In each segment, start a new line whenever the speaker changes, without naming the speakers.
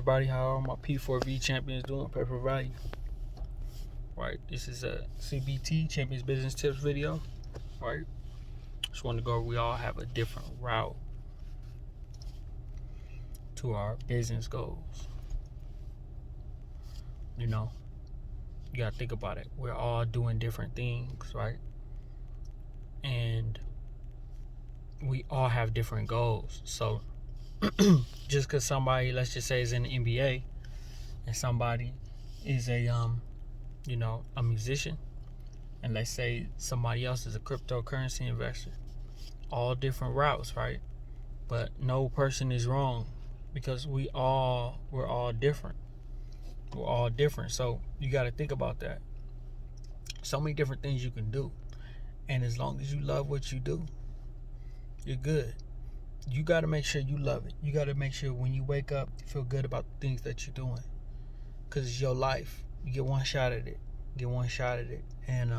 everybody? How are my P4V champions doing? Paper value. Right, this is a CBT, Champions Business Tips video. Right, just want to go over, we all have a different route to our business goals. You know, you gotta think about it. We're all doing different things, right? And we all have different goals. So just because somebody, let's just say, is in the NBA and somebody is a a musician, and let's say somebody else is a cryptocurrency investor, all different routes, right? But no person is wrong, because we're all different. We're all different. So you got to think about that. So many different things you can do, and as long as you love what you do, you're good. You got to make sure you love it. You got to make sure when you wake up, you feel good about the things that you're doing, because it's your life. You get one shot at it. And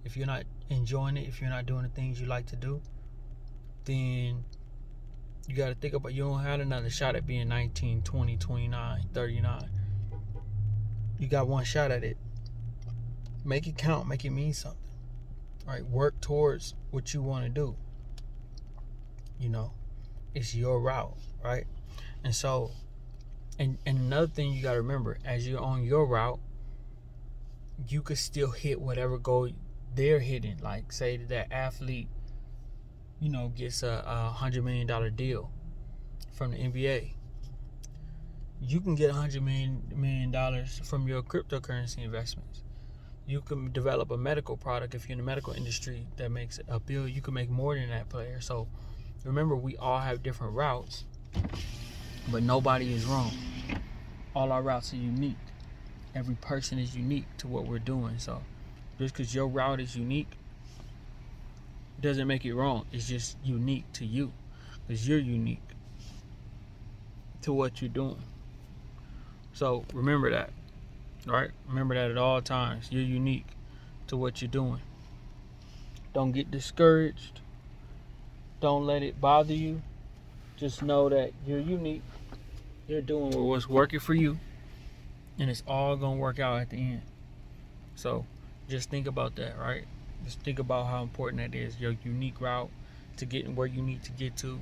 if you're not enjoying it, if you're not doing the things you like to do, then you got to think about, you don't have another shot at being 19, 20, 29, 39. You got one shot at it. Make it count. Make it mean something. All right? Work towards what you want to do. You know, it's your route, right? And so, and another thing you got to remember, as you're on your route, you could still hit whatever goal they're hitting. Like, say that athlete, gets a $100 million deal from the NBA. You can get $100 million from your cryptocurrency investments. You can develop a medical product if you're in the medical industry that makes a bill. You can make more than that player. So remember, we all have different routes, but nobody is wrong. All our routes are unique. Every person is unique to what we're doing. So just because your route is unique doesn't make it wrong. It's just unique to you, because you're unique to what you're doing. So remember that, right? Remember that at all times. You're unique to what you're doing. Don't get discouraged. Don't let it bother you. Just know that you're unique. You're doing what's working for you, and it's all gonna work out at the end. So just think about that, right? Just think about how important that is, your unique route to getting where you need to get to,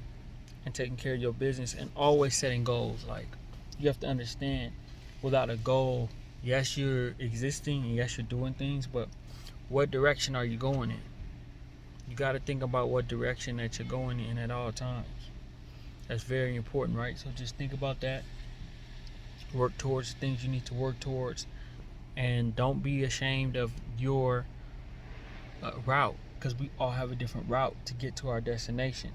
and taking care of your business, and always setting goals. Like, you have to understand, without a goal, yes, you're existing, and yes, you're doing things, but what direction are you going in? You got to think about what direction that you're going in at all times. That's very important, right? So just think about that. Work towards things you need to work towards, and don't be ashamed of your route, because we all have a different route to get to our destination.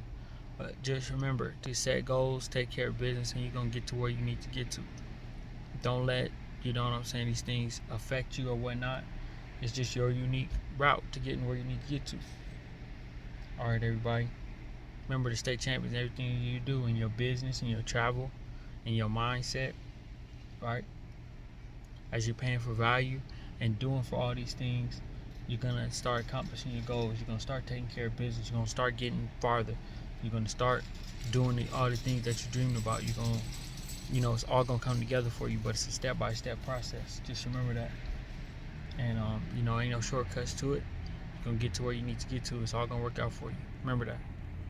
But just remember to set goals, take care of business, and you're going to get to where you need to get to. Don't let, these things affect you or whatnot. It's just your unique route to getting where you need to get to. All right, everybody. Remember to stay champions in everything you do, in your business, in your travel, in your mindset, right? As you're paying for value and doing for all these things, you're going to start accomplishing your goals. You're going to start taking care of business. You're going to start getting farther. You're going to start doing all the things that you dreamed about. You're going to, it's all going to come together for you, but it's a step-by-step process. Just remember that. And, ain't no shortcuts to it. You're going to get to where you need to get to. It's all going to work out for you. Remember that.